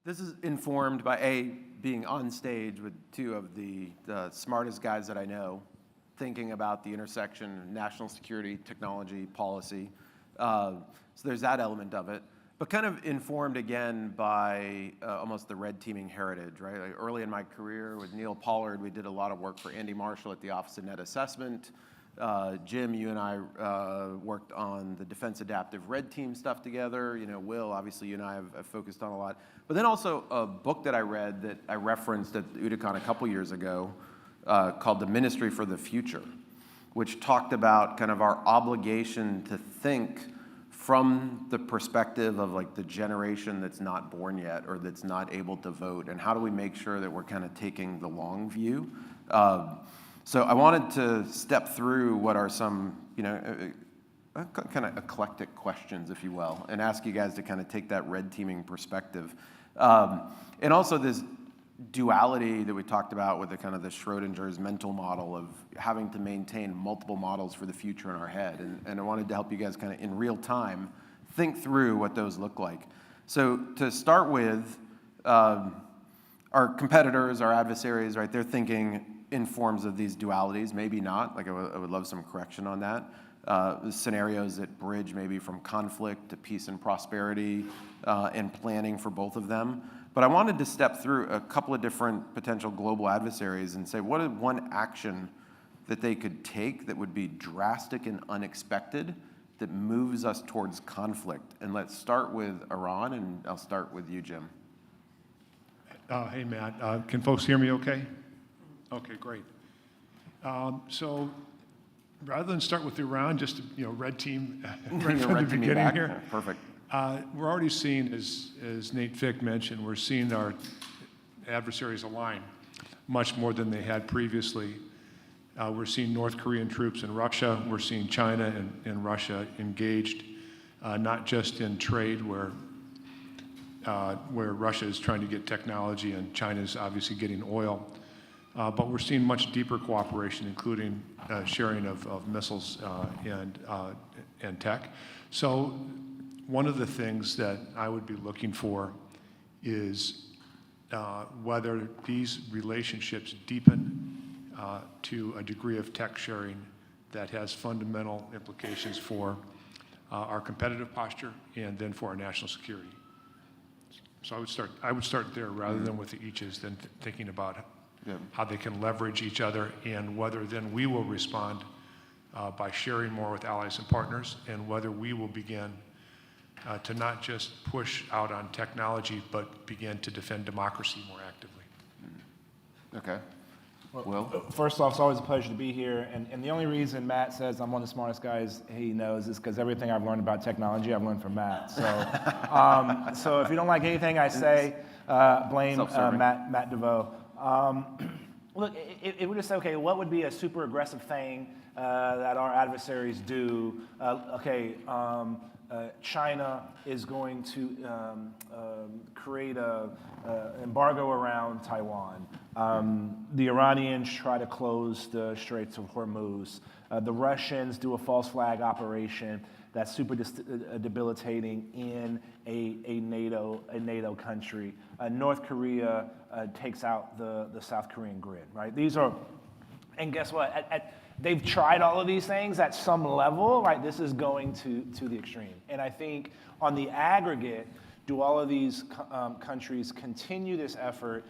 This is informed by being on stage with two of the smartest guys that I know, thinking about the intersection of national security, technology, policy. So there's that element of it, but kind of informed again by almost the red teaming heritage, right? Like early in my career with Neil Pollard, we did a lot of work for Andy Marshall at the Office of Net Assessment. Jim, you and I worked on the defense adaptive red team stuff together. You know, Will, obviously you and I have focused on a lot. But then also a book that I read that I referenced at OODAcon a couple years ago called The Ministry for the Future, which talked about kind of our obligation to think from the perspective of like the generation that's not born yet or that's not able to vote, and how do we make sure that we're kind of taking the long view. So I wanted to step through what are some, you know, kind of eclectic questions, if you will, and ask you guys to kind of take that red teaming perspective. And also this duality that we talked about with the kind of the Schrodinger's mental model of having to maintain multiple models for the future in our head. And I wanted to help you guys kind of in real time think through what those look like. So to start with, our competitors, our adversaries, right, they're thinking in forms of these dualities, maybe not, like I would love some correction on that. Scenarios that bridge maybe from conflict to peace and prosperity and planning for both of them. But I wanted to step through a couple of different potential global adversaries and say, what is one action that they could take that would be drastic and unexpected that moves us towards conflict? And let's start with Iran, and I'll start with you, Jim. Hey, Matt. Can folks hear me okay? Okay, great. So rather than start with Iran, just to, red team right from the beginning here. Perfect. We're already seeing, as Nate Fick mentioned, we're seeing our adversaries align much more than they had previously. We're seeing North Korean troops in Russia. We're seeing China and Russia engaged, not just in trade where Russia is trying to get technology and China is obviously getting oil. But we're seeing much deeper cooperation, including sharing of missiles and tech. So one of the things that I would be looking for is whether these relationships deepen to a degree of tech sharing that has fundamental implications for our competitive posture and then for our national security. So I would start there rather than with the eaches, than thinking about how they can leverage each other, and whether then we will respond by sharing more with allies and partners, and whether we will begin to not just push out on technology, but begin to defend democracy more actively. Okay. Will? First off, it's always a pleasure to be here. And the only reason Matt says I'm one of the smartest guys he knows is because everything I've learned about technology, I've learned from Matt. So, so if you don't like anything I say, blame Matt Devost. Look, it would just say, okay, what would be a super aggressive thing that our adversaries do? China is going to create an embargo around Taiwan. The Iranians try to close the Straits of Hormuz. The Russians do a false flag operation that's super debilitating in a NATO country. North Korea takes out the South Korean grid, right? These are, and guess what? They've tried all of these things at some level, right? This is going to the extreme. And I think on the aggregate, do all of these countries continue this effort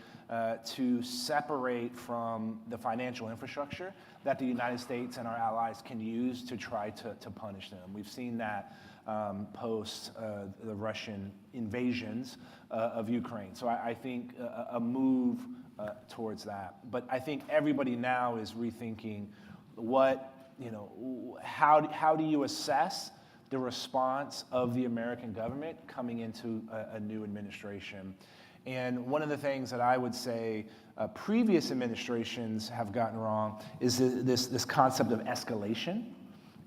to separate from the financial infrastructure that the United States and our allies can use to try to punish them? We've seen that post the Russian invasions of Ukraine. So I think a move towards that. But I think everybody now is rethinking how do you assess the response of the American government coming into a new administration? And one of the things that I would say previous administrations have gotten wrong is this concept of escalation.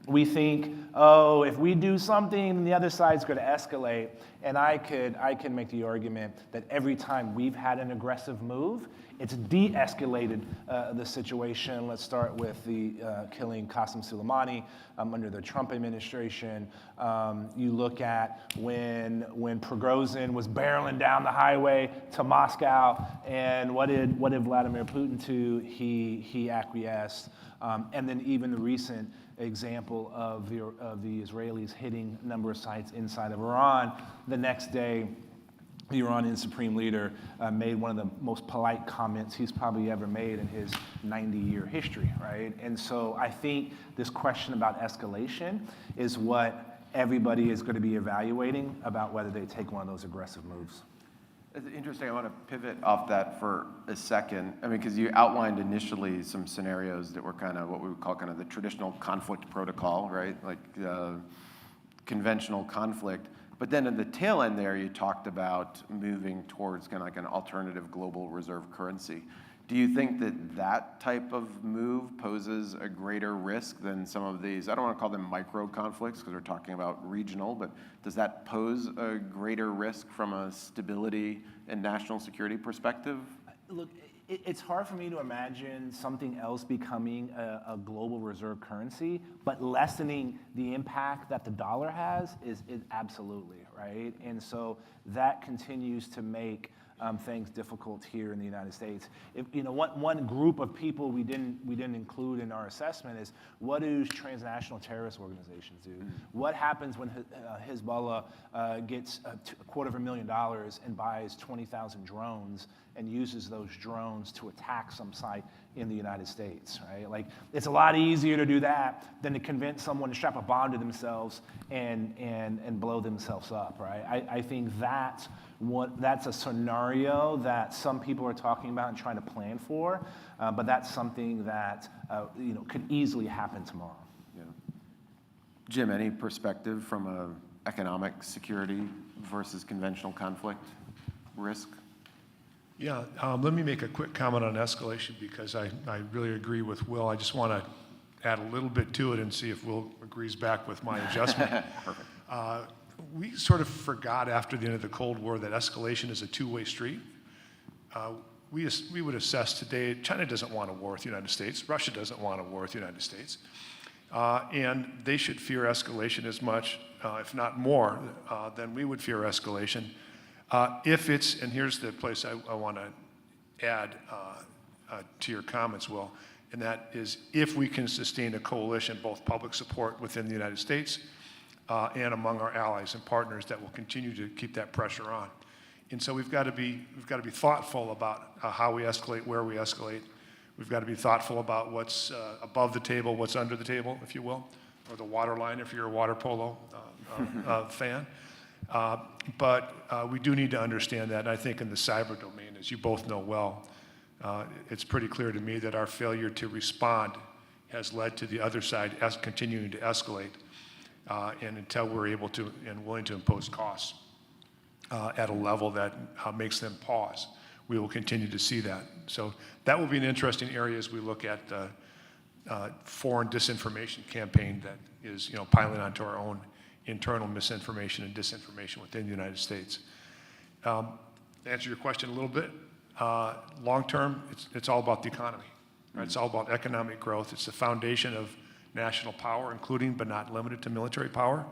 We think, oh, if we do something, the other side's going to escalate. And I can make the argument that every time we've had an aggressive move, it's de-escalated the situation. Let's start with the killing Qasem Soleimani under the Trump administration. You look at when Prigozhin was barreling down the highway to Moscow, and what did Vladimir Putin do? He acquiesced. And then even the recent example of the Israelis hitting a number of sites inside of Iran. The next day, the Iranian supreme leader made one of the most polite comments he's probably ever made in his 90-year history, right? And so I think this question about escalation is what everybody is going to be evaluating about whether they take one of those aggressive moves. It's interesting. I want to pivot off that for a second. I mean, because you outlined initially some scenarios that were kind of what we would call kind of the traditional conflict protocol, right? Like conventional conflict. But then at the tail end there, you talked about moving towards kind of like an alternative global reserve currency. Do you think that that type of move poses a greater risk than some of these, I don't want to call them micro conflicts because we're talking about regional, but does that pose a greater risk from a stability and national security perspective? Look, it's hard for me to imagine something else becoming a global reserve currency, but lessening the impact that the dollar has is absolutely, right? And so that continues to make things difficult here in the United States. If, one group of people we didn't include in our assessment is, what do transnational terrorist organizations do? What happens when Hezbollah gets $250,000 and buys 20,000 drones and uses those drones to attack some site in the United States, right? Like, it's a lot easier to do that than to convince someone to strap a bomb to themselves and blow themselves up, right? I think that's a scenario that some people are talking about and trying to plan for, but that's something that could easily happen tomorrow. Yeah. Jim, any perspective from an economic security versus conventional conflict risk? Yeah, let me make a quick comment on escalation because I really agree with Will. I just want to add a little bit to it and see if Will agrees back with my adjustment. Perfect. We sort of forgot after the end of the Cold War that escalation is a two-way street. We would assess today, China doesn't want a war with the United States, Russia doesn't want a war with the United States, and they should fear escalation as much, if not more, than we would fear escalation. If it's, and here's the place I want to add to your comments, Will, and that is if we can sustain a coalition, both public support within the United States and among our allies and partners that will continue to keep that pressure on. And so we've got to be thoughtful about how we escalate, where we escalate. We've got to be thoughtful about what's above the table, what's under the table, if you will, or the water line if you're a water polo fan. But we do need to understand that. And I think in the cyber domain, as you both know well, it's pretty clear to me that our failure to respond has led to the other side continuing to escalate. And until we're able to and willing to impose costs at a level that makes them pause, we will continue to see that. So that will be an interesting area as we look at the foreign disinformation campaign that is piling onto our own internal misinformation and disinformation within the United States. To answer your question a little bit, long term, it's all about the economy. Right? It's all about economic growth. It's the foundation of national power, including but not limited to military power.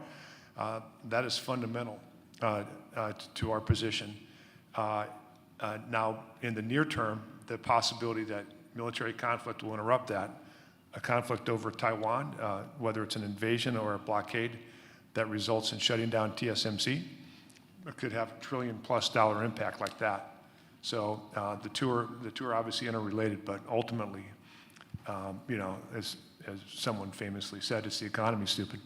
That is fundamental to our position. Now, in the near term, the possibility that military conflict will interrupt that, a conflict over Taiwan, whether it's an invasion or a blockade that results in shutting down TSMC, it could have $1 trillion+ impact like that. So the two are obviously interrelated, but ultimately, as someone famously said, it's the economy, stupid.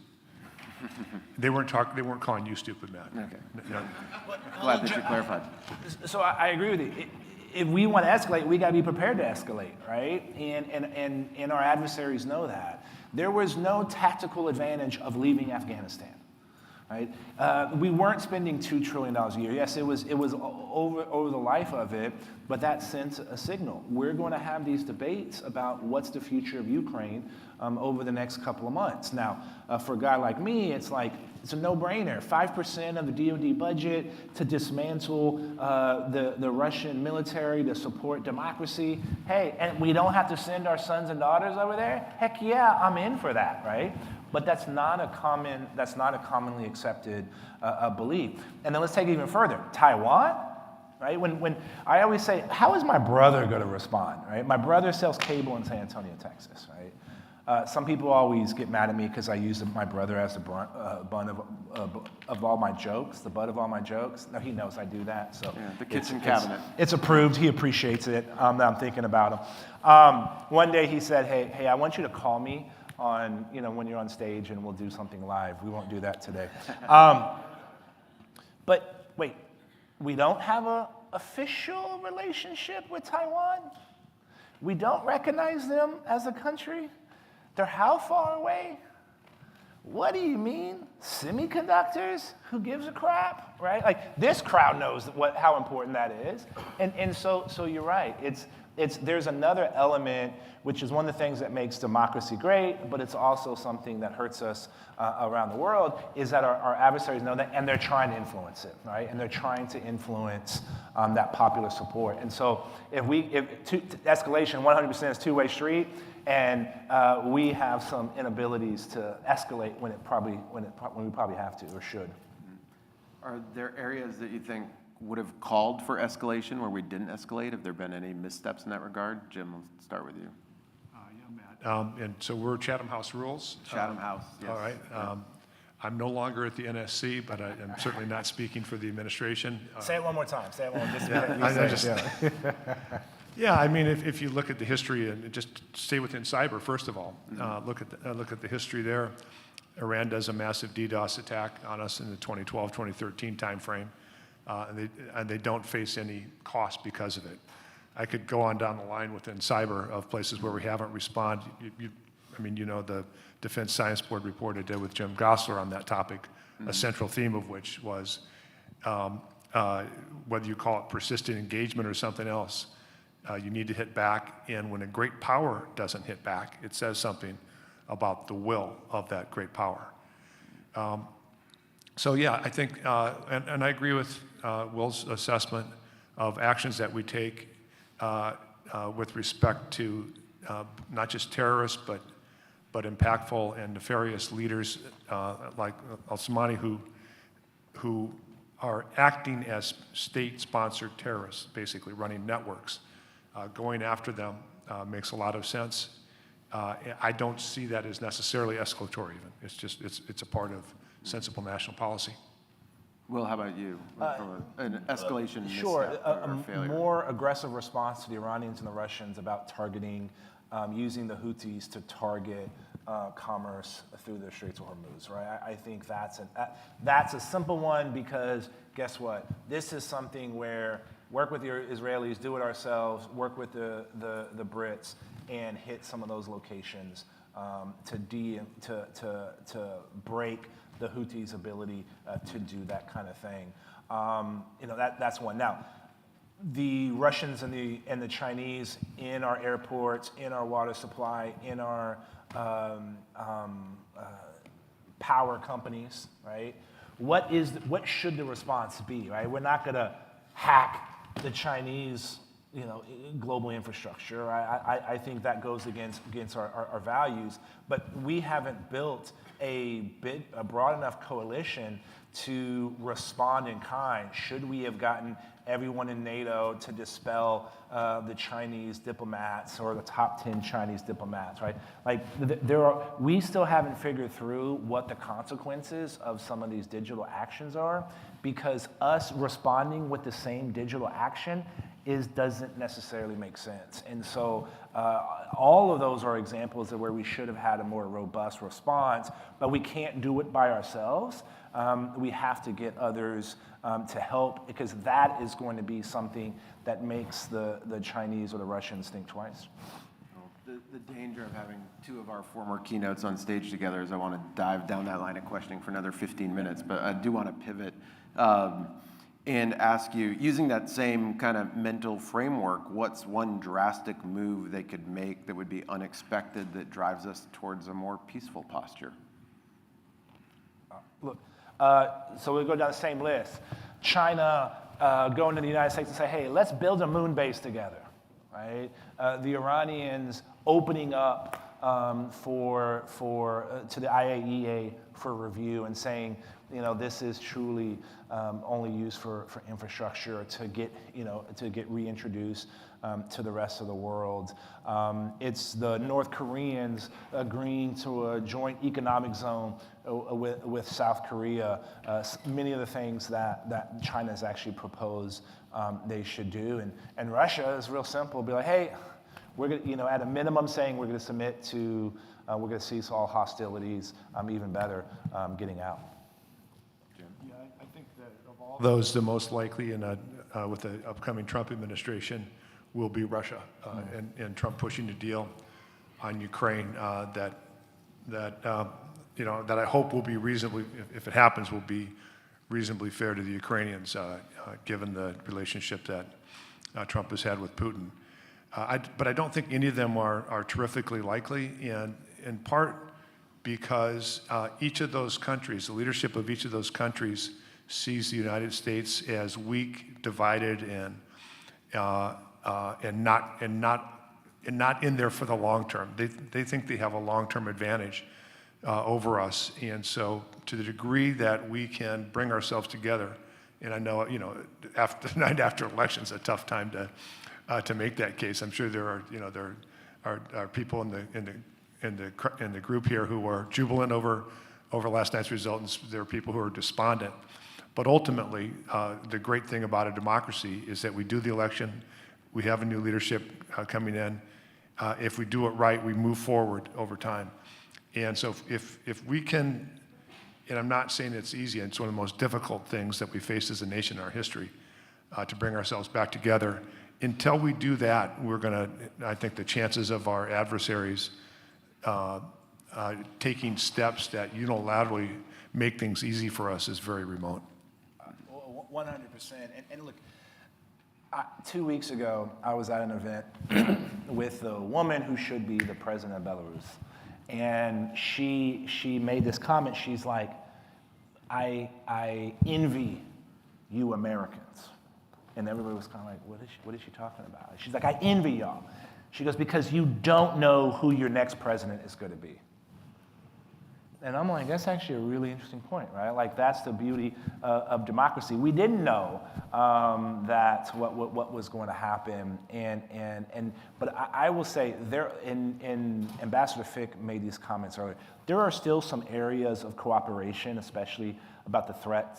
They weren't calling you stupid, Matt. Okay. No. Glad that you clarified. So I agree with you. If we want to escalate, we got to be prepared to escalate, right? And our adversaries know that. There was no tactical advantage of leaving Afghanistan, right? We weren't spending $2 trillion a year. Yes, it was over the life of it, but that sends a signal. We're going to have these debates about what's the future of Ukraine over the next couple of months. Now, for a guy like me, it's like, it's a no-brainer. 5% of the DoD budget to dismantle the Russian military to support democracy. Hey, and we don't have to send our sons and daughters over there? Heck yeah, I'm in for that, right? But that's not a commonly accepted belief. And then let's take it even further. Taiwan, right? When I always say, how is my brother going to respond, right? My brother sells cable in San Antonio, Texas, right? Some people always get mad at me because I use my brother as the butt of all my jokes, the butt of all my jokes. No, he knows I do that. So yeah, the kitchen cabinet. It's approved. He appreciates it. That I'm thinking about him. One day he said, "Hey, I want you to call me on, when you're on stage, and we'll do something live." We won't do that today. But wait, we don't have an official relationship with Taiwan? We don't recognize them as a country? They're how far away? What do you mean? Semiconductors? Who gives a crap, right? Like, this crowd knows how important that is. And so you're right. There's another element, which is one of the things that makes democracy great, but it's also something that hurts us around the world, is that our adversaries know that, and they're trying to influence it, right? And they're trying to influence that popular support. And so if escalation 100% is two-way street, and we have some inabilities to escalate when we probably have to or should. Are there areas that you think would have called for escalation where we didn't escalate? Have there been any missteps in that regard? Jim, let's start with you. Yeah, Matt. And so we're Chatham House rules. Chatham House, yes. All right. I'm no longer at the NSC, but I'm certainly not speaking for the administration. Say it one more time. Say it one more time. Yeah, I mean, if you look at the history and just stay within cyber, first of all, look at the history there. Iran does a massive DDoS attack on us in the 2012, 2013 timeframe, and they don't face any cost because of it. I could go on down the line within cyber of places where we haven't responded. The Defense Science Board report I did with Jim Gosler on that topic, a central theme of which was whether you call it persistent engagement or something else, you need to hit back, and when a great power doesn't hit back, it says something about the will of that great power. So yeah, I think, and I agree with Will's assessment of actions that we take with respect to not just terrorists, but impactful and nefarious leaders like al-Somani who are acting as state-sponsored terrorists, basically running networks. Going after them makes a lot of sense. I don't see that as necessarily escalatory even. It's a part of sensible national policy. Will, how about you? From an escalation Sure, misstep a or failure? more aggressive response to the Iranians and the Russians about targeting, using the Houthis to target commerce through the Straits of Hormuz, right? I think that's a simple one, because guess what? This is something where work with the Israelis, do it ourselves, work with the Brits, and hit some of those locations to break the Houthis' ability to do that kind of thing. That's one. Now, the Russians and the Chinese in our airports, in our water supply, in our power companies, right? What should the response be, right? We're not going to hack the Chinese, global infrastructure. I think that goes against our values. But we haven't built a broad enough coalition to respond in kind. Should we have gotten everyone in NATO to dispel the Chinese diplomats or the top 10 Chinese diplomats, right? We still haven't figured through what the consequences of some of these digital actions are, because us responding with the same digital action doesn't necessarily make sense. And so all of those are examples of where we should have had a more robust response, but we can't do it by ourselves. We have to get others to help, because that is going to be something that makes the Chinese or the Russians think twice. The danger of having two of our former keynotes on stage together is I want to dive down that line of questioning for another 15 minutes, but I do want to pivot and ask you, using that same kind of mental framework, what's one drastic move they could make that would be unexpected that drives us towards a more peaceful posture? Look, so we go down the same list. China going to the United States and say, hey, let's build a moon base together, right? The Iranians opening up to the IAEA for review and saying, this is truly only used for infrastructure to get reintroduced to the rest of the world. It's the North Koreans agreeing to a joint economic zone with South Korea. Many of the things that China has actually proposed they should do, and Russia is real simple. Be like, hey, we're gonna, at a minimum, saying we're going to submit to, we're going to cease all hostilities. Even better, getting out. Yeah, I think that of all those, the most likely with the upcoming Trump administration will be Russia, and Trump pushing the deal on Ukraine that I hope will be reasonably, if it happens, will be reasonably fair to the Ukrainians, given the relationship that Trump has had with Putin. But I don't think any of them are terrifically likely, and in part because each of those countries, the leadership of each of those countries, sees the United States as weak, divided, and not in there for the long term. They think they have a long-term advantage over us, and so to the degree that we can bring ourselves together, and I know after the night after elections, a tough time to make that case. I'm sure there are people in the group here who are jubilant over last night's result, and there are people who are despondent. But ultimately, the great thing about a democracy is that we do the election, we have a new leadership coming in. If we do it right, we move forward over time. And so if we can, and I'm not saying it's easy, it's one of the most difficult things that we face as a nation in our history, to bring ourselves back together. Until we do that, I think the chances of our adversaries taking steps that unilaterally make things easy for us is very remote. 100%. And look, 2 weeks ago, I was at an event with a woman who should be the president of Belarus. And she made this comment. She's like, I envy you Americans. And everybody was kind of like, what is she talking about? She's like, I envy y'all. She goes, because you don't know who your next president is going to be. And I'm like, that's actually a really interesting point, right? Like, that's the beauty of democracy. We didn't know that what was going to happen, but I will say there, and Ambassador Fick made these comments earlier. There are still some areas of cooperation, especially about the threat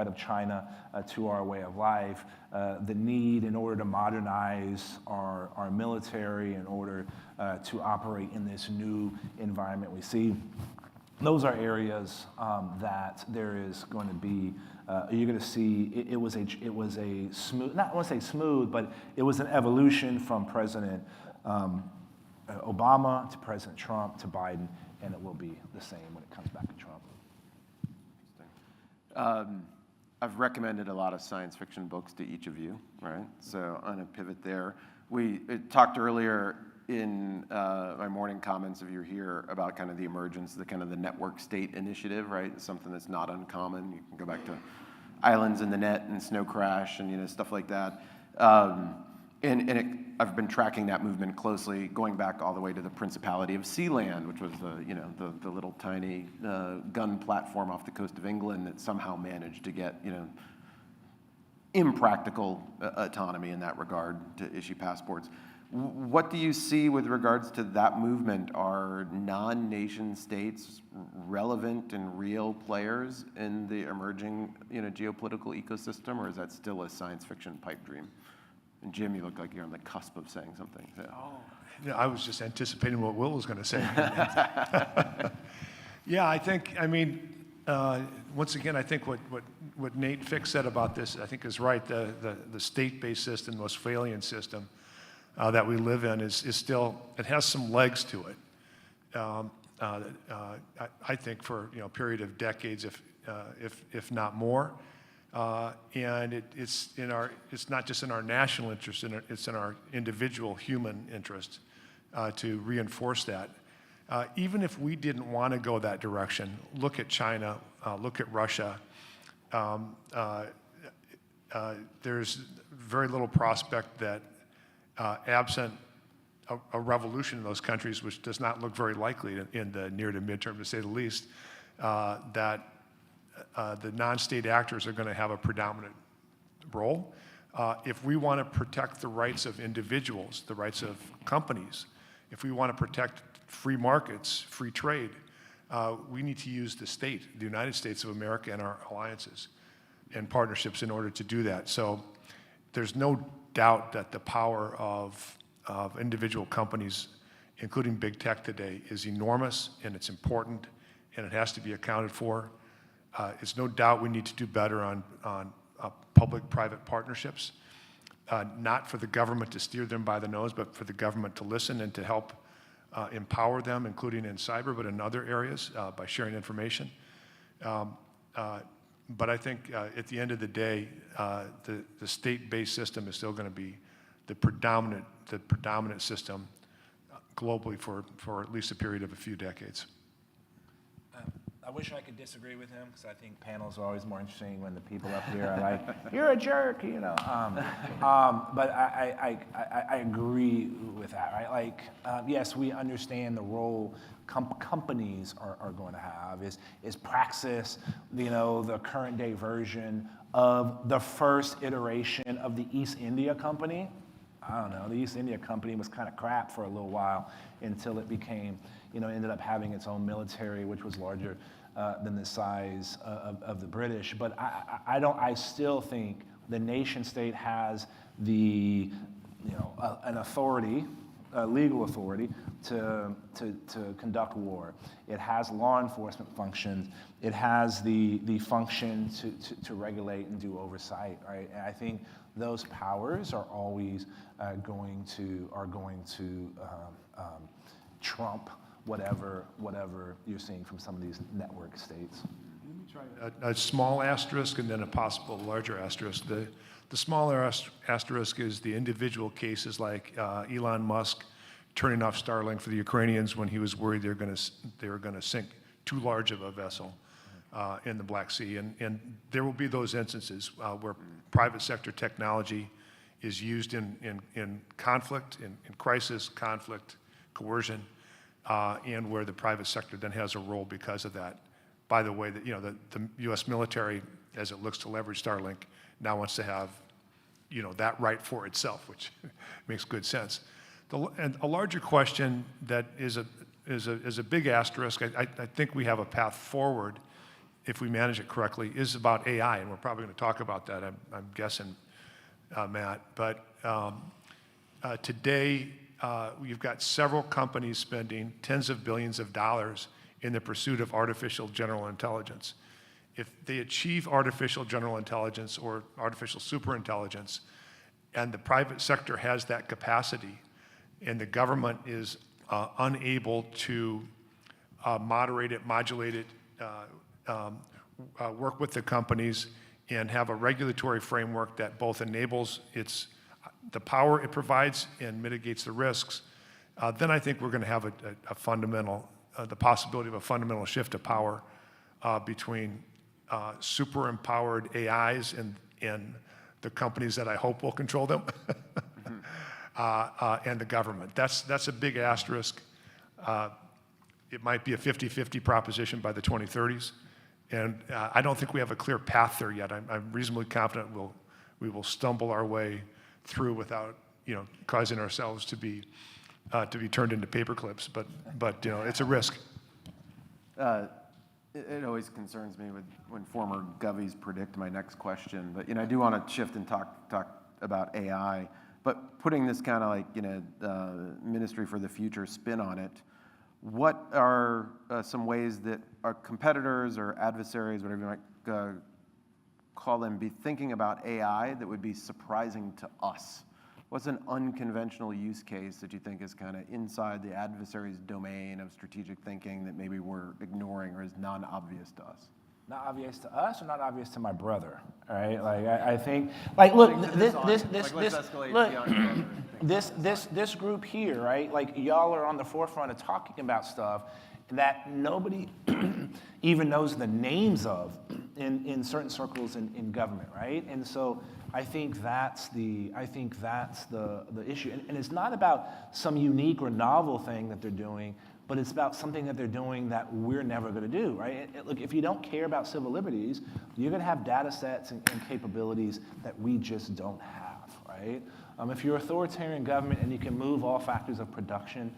of China to our way of life, the need in order to modernize our military in order to operate in this new environment we see. Those are areas that there is going to be. You're going to see. It was a smooth. Not I want to say smooth, but it was an evolution from President Obama to President Trump to Biden, and it will be the same when it comes back to Trump. I've recommended a lot of science fiction books to each of you, right? So on a pivot there, we talked earlier in my morning comments, if you're here, about kind of the emergence, the network state initiative, right? It's something that's not uncommon. You can go back to Islands in the Net and Snow Crash and stuff like that. I've been tracking that movement closely, going back all the way to the Principality of Sealand, which was the little tiny gun platform off the coast of England that somehow managed to get impractical autonomy in that regard to issue passports. What do you see with regards to that movement? Are non-nation states relevant and real players in the emerging geopolitical ecosystem, or is that still a science fiction pipe dream? And Jim, you look like you're on the cusp of saying something. So. Oh, yeah, I was just anticipating what Will was going to say. Yeah, once again, I think what Nate Fick said about this, I think is right. The state-based system, the Westphalian system, that we live in is still, it has some legs to it. I think for a period of decades, if not more. And it's not just in our national interest, it's in our individual human interest to reinforce that. Even if we didn't want to go that direction, look at China, look at Russia. There's very little prospect that absent a revolution in those countries, which does not look very likely in the near to midterm, to say the least, that the non-state actors are going to have a predominant role. If we want to protect the rights of individuals, the rights of companies, if we want to protect free markets, free trade, we need to use the state, the United States of America, and our alliances and partnerships in order to do that. So there's no doubt that the power of individual companies, including big tech today, is enormous, and it's important, and it has to be accounted for. It's no doubt we need to do better on public-private partnerships, not for the government to steer them by the nose, but for the government to listen and to help empower them, including in cyber, but in other areas by sharing information. But I think at the end of the day, the state-based system is still going to be the predominant system globally for at least a period of a few decades. I wish I could disagree with him, because I think panels are always more interesting when the people up here are like, "You're a jerk," But I agree with that, right? Like, yes, we understand the role companies are going to have. Is Praxis, the current day version of the first iteration of the East India Company? I don't know. The East India Company was kind of crap for a little while until it became, ended up having its own military, which was larger than the size of the British. But I still think the nation state has the, an authority, a legal authority to conduct war. It has law enforcement functions. It has the function to regulate and do oversight, right? And I think those powers are always going to trump whatever you're seeing from some of these network states. Let me try a small asterisk and then a possible larger asterisk. The smaller asterisk is the individual cases like Elon Musk turning off Starlink for the Ukrainians when he was worried they were going to sink too large of a vessel in the Black Sea. And there will be those instances where private sector technology is used in conflict, in crisis, conflict, coercion, and where the private sector then has a role because of that. By the way, the U.S. military, as it looks to leverage Starlink, now wants to have, that right for itself, which makes good sense. And a larger question that is a big asterisk, I think we have a path forward if we manage it correctly, is about AI, and we're probably going to talk about that, I'm guessing, Matt. But today, we've got several companies spending tens of billions of dollars in the pursuit of artificial general intelligence. If they achieve artificial general intelligence or artificial superintelligence, and the private sector has that capacity, and the government is unable to moderate it, modulate it, work with the companies, and have a regulatory framework that both enables the power it provides and mitigates the risks, then I think we're going to have a fundamental, the possibility of a fundamental shift of power between super empowered AIs and the companies that I hope will control them, and the government. That's a big asterisk. It might be a 50-50 proposition by the 2030s, and I don't think we have a clear path there yet. I'm reasonably confident we will stumble our way through without causing ourselves to be turned into paper clips. But it's a risk. It always concerns me when former govies predict my next question. But I do want to shift and talk about AI. But putting this kind of like Ministry for the Future spin on it, what are some ways that our competitors or adversaries, whatever you might call them, be thinking about AI that would be surprising to us? what's an unconventional use case that you think is kind of inside the adversary's domain of strategic thinking that maybe we're ignoring or is non-obvious to us? Not obvious to us or not obvious to my brother, all right? Like, I think, like, look, this group here, right? Like, y'all are on the forefront of talking about stuff that nobody even knows the names of in certain circles in government, right? And so I think that's the issue. And it's not about some unique or novel thing that they're doing, but it's about something that they're doing that we're never going to do, right? Look, if you don't care about civil liberties, you're going to have data sets and capabilities that we just don't have, right? If you're authoritarian government and you can move all factors of production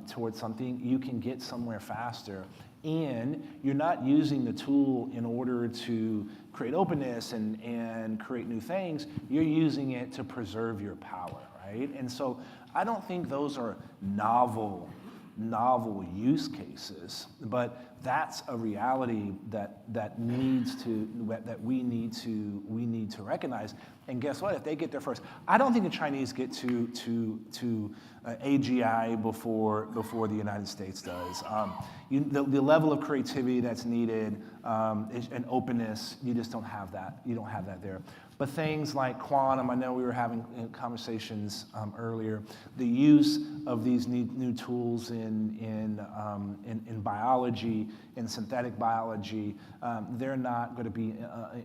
towards something, you can get somewhere faster. And you're not using the tool in order to create openness and create new things. You're using it to preserve your power, right? And so I don't think those are novel use cases, but that's a reality that we need to recognize. And guess what? If they get there first, I don't think the Chinese get to AGI before the United States does. The level of creativity that's needed and openness, you just don't have that. You don't have that there. But things like quantum, I know we were having conversations earlier. The use of these new tools in biology, in synthetic biology, they're not going to be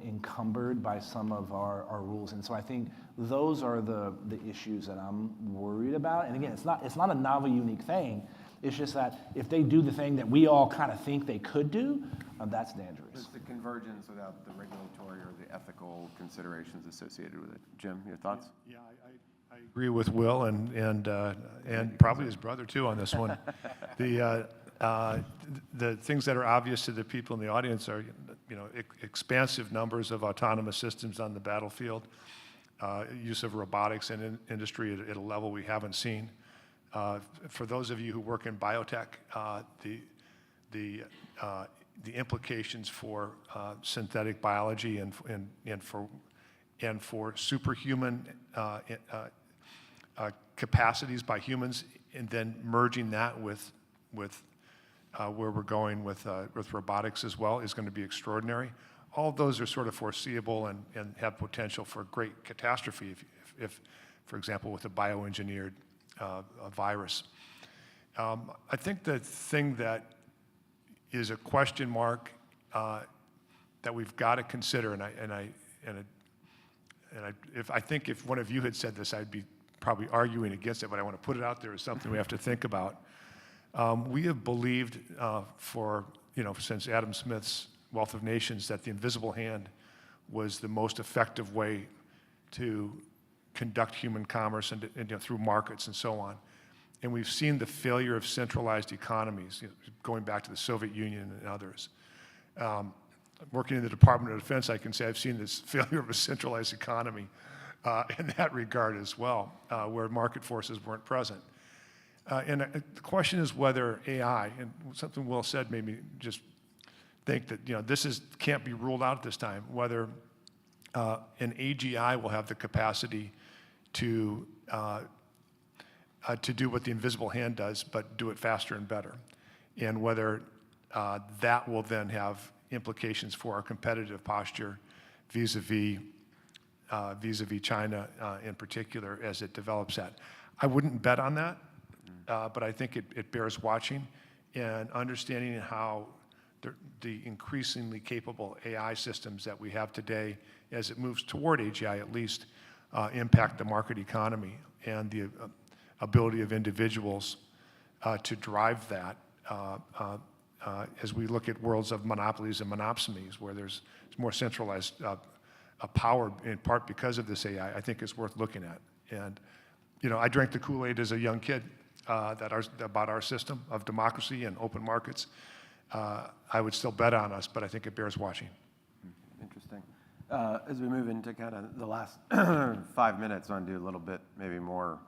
encumbered by some of our rules. And so I think those are the issues that I'm worried about. And again, it's not a novel, unique thing. It's just that if they do the thing that we all kind of think they could do, that's dangerous. It's the convergence without the regulatory or the ethical considerations associated with it. Jim, your thoughts? Yeah, I agree with Will and probably his brother too on this one. The things that are obvious to the people in the audience are, expansive numbers of autonomous systems on the battlefield, use of robotics in industry at a level we haven't seen. For those of you who work in biotech, the implications for synthetic biology and for superhuman capacities by humans, and then merging that with where we're going with robotics as well is going to be extraordinary. All of those are sort of foreseeable and have potential for great catastrophe if for example, with a bioengineered a virus. I think the thing that is a question mark that we've got to consider, I think if one of you had said this, I'd be probably arguing against it, but I want to put it out there as something we have to think about. We have believed since Adam Smith's Wealth of Nations that the invisible hand was the most effective way to conduct human commerce and through markets and so on. And we've seen the failure of centralized economies, going back to the Soviet Union and others. Working in the Department of Defense, I can say I've seen this failure of a centralized economy in that regard as well, where market forces weren't present. And the question is whether AI, and something Will said made me just think that can't be ruled out at this time, whether an AGI will have the capacity to do what the invisible hand does, but do it faster and better, and whether that will then have implications for our competitive posture vis-a-vis China in particular as it develops that. I wouldn't bet on that, but I think it bears watching and understanding how the increasingly capable AI systems that we have today, as it moves toward AGI at least, impact the market economy and the ability of individuals to drive that as we look at worlds of monopolies and monopsonies where there's more centralized power in part because of this AI, I think is worth looking at. And I drank the Kool-Aid as a young kid about our system of democracy and open markets. I would still bet on us, but I think it bears watching. Interesting. As we move into kind of the last 5 minutes, I want to do a little bit maybe more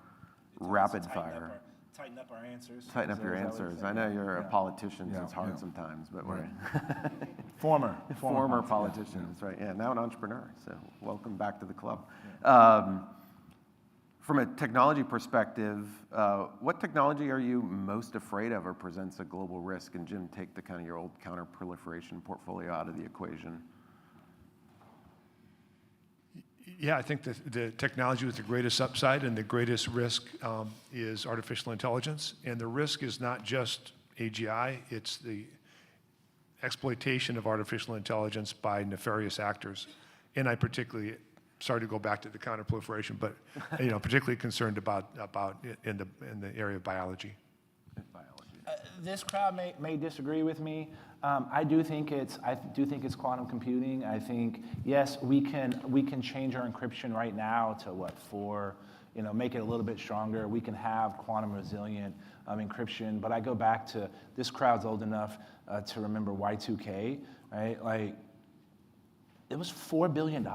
rapid fire. Tighten up our answers. Tighten up your answers. I know you're a politician, so it's hard sometimes, but we're former politicians, right? Yeah, now an entrepreneur. So welcome back to the club. From a technology perspective, what technology are you most afraid of or presents a global risk? And Jim, take the kind of your old counter-proliferation portfolio out of the equation. Yeah, I think the technology with the greatest upside and the greatest risk is artificial intelligence. And the risk is not just AGI, it's the exploitation of artificial intelligence by nefarious actors. And I particularly, sorry to go back to the counterproliferation, but particularly concerned about in the area of biology. This crowd may disagree with me. I do think it's quantum computing. I think yes, we can change our encryption right now to what, 4, make it a little bit stronger. We can have quantum resilient encryption. But I go back to this crowd's old enough to remember Y2K, right? Like it was $4 billion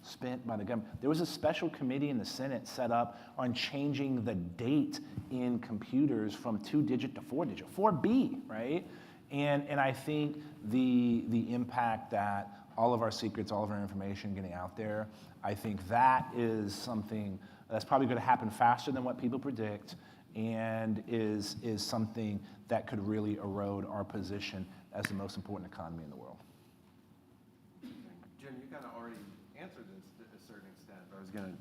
spent by the government. There was a special committee in the Senate set up on changing the date in computers from 2-digit to 4-digit, 4B, right? And I think the impact that all of our secrets, all of our information getting out there, I think that is something that's probably going to happen faster than what people predict, and is something that could really erode our position as the most important economy in the world. Jim, you kind of already answered this to a certain extent. I was going to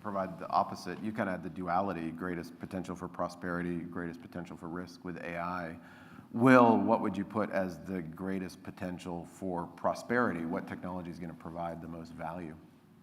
provide the opposite. You kind of had the duality, greatest potential for prosperity, greatest potential for risk with AI. Will, what would you put as the greatest potential for prosperity? What technology is going to provide the most value?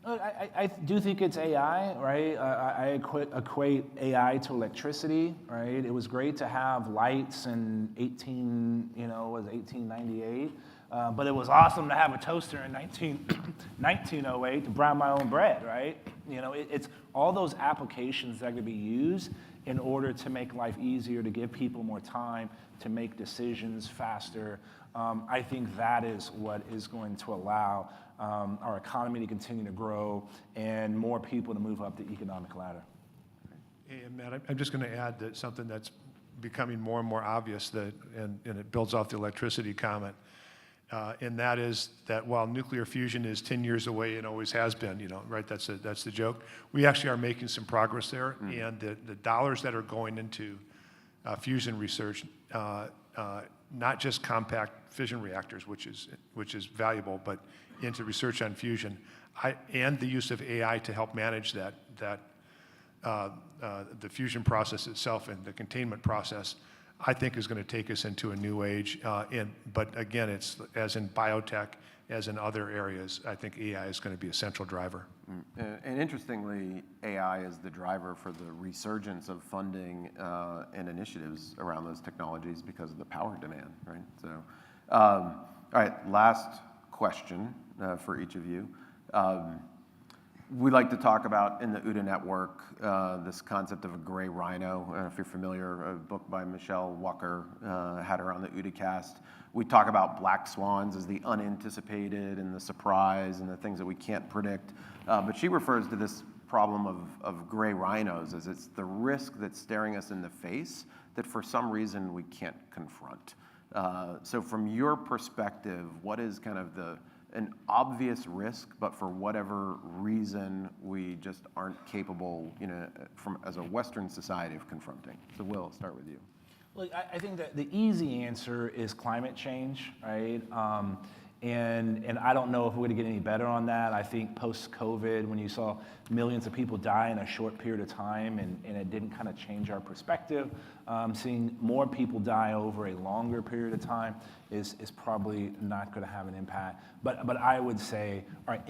I do think it's AI, right? I equate AI to electricity, right? It was great to have lights in 1898, but it was awesome to have a toaster in 1908 to brown my own bread, right? It's all those applications that are going to be used in order to make life easier, to give people more time, to make decisions faster. I think that is what is going to allow our economy to continue to grow and more people to move up the economic ladder. Hey, Matt, I'm just going to add that something that's becoming more and more obvious, and it builds off the electricity comment, and that is that while nuclear fusion is 10 years away and always has been, right, that's the joke, we actually are making some progress there, and the dollars that are going into fusion research, not just compact fission reactors, which is valuable, but into research on fusion, and the use of AI to help manage the fusion process itself and the containment process, I think is going to take us into a new age. But again, it's as in biotech, as in other areas, I think AI is going to be a central driver. And interestingly, AI is the driver for the resurgence of funding and initiatives around those technologies because of the power demand, right? So, all right, last question for each of you. We like to talk about in the OODA network this concept of a gray rhino. I don't know if you're familiar, a book by Michelle Walker had her on the OODAcast. We talk about black swans as the unanticipated and the surprise and the things that we can't predict. But she refers to this problem of gray rhinos as it's the risk that's staring us in the face that for some reason we can't confront. So from your perspective, what is kind of an obvious risk, but for whatever reason we just aren't capable, as a Western society of confronting? So Will, I'll start with you. Look, I think that the easy answer is climate change, right? And I don't know if we're going to get any better on that. I think post-COVID, when you saw millions of people die in a short period of time and it didn't kind of change our perspective, seeing more people die over a longer period of time is probably not going to have an impact. But I would say, all right,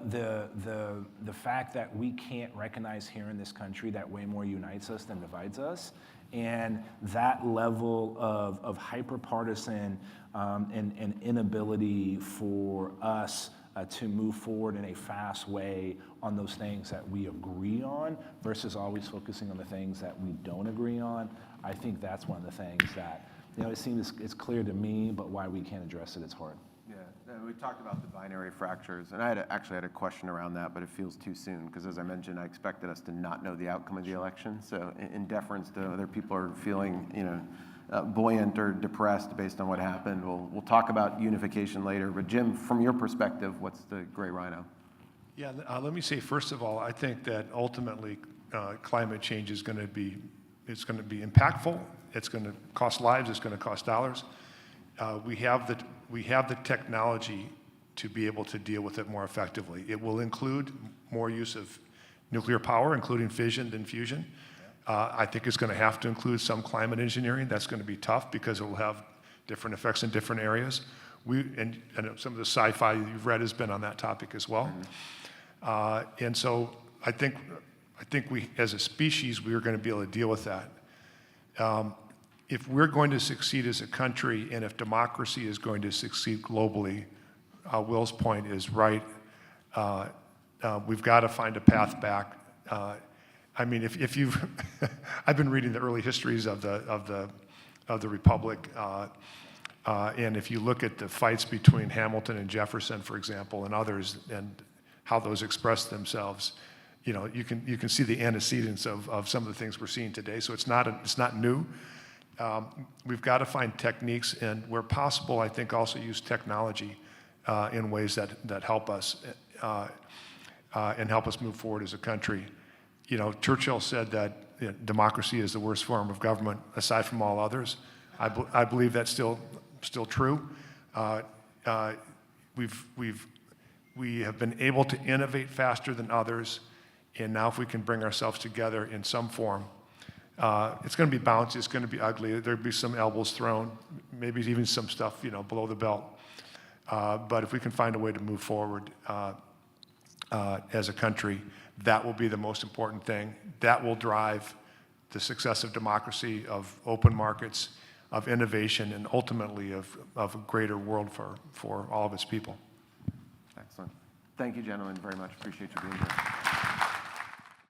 the fact that we can't recognize here in this country that way more unites us than divides us, and that level of hyper-partisan and inability for us to move forward in a fast way on those things that we agree on versus always focusing on the things that we don't agree on, I think that's one of the things that, it seems it's clear to me, but why we can't address it, it's hard. Yeah, we talked about the binary fractures, and I actually had a question around that, but it feels too soon, because as I mentioned, I expected us to not know the outcome of the election, so in deference to other people are feeling, buoyant or depressed based on what happened, we'll talk about unification later, but Jim, from your perspective, what's the gray rhino? Yeah, let me say, first of all, I think that ultimately climate change is going to be, it's going to be impactful. It's going to cost lives. It's going to cost dollars. We have the technology to be able to deal with it more effectively. It will include more use of nuclear power, including fission and fusion. I think it's going to have to include some climate engineering. That's going to be tough because it will have different effects in different areas. And some of the sci-fi you've read has been on that topic as well. And so I think we, as a species, we are going to be able to deal with that. If we're going to succeed as a country, and if democracy is going to succeed globally, Will's point is right. We've got to find a path back. I mean, if you've, I've been reading the early histories of the Republic, and if you look at the fights between Hamilton and Jefferson, for example, and others, and how those expressed themselves, you know, you can see the antecedents of some of the things we're seeing today. So it's not new. We've got to find techniques, and where possible, I think also use technology in ways that help us and help us move forward as a country. You know, Churchill said that democracy is the worst form of government aside from all others. I believe that's still true. We have been able to innovate faster than others, and now if we can bring ourselves together in some form, it's going to be bouncy, it's going to be ugly, there'll be some elbows thrown, maybe even some stuff, you know, below the belt. But if we can find a way to move forward as a country, that will be the most important thing. That will drive the success of democracy, of open markets, of innovation, and ultimately of a greater world for all of its people. Excellent. Thank you, gentlemen, very much. Appreciate you being here.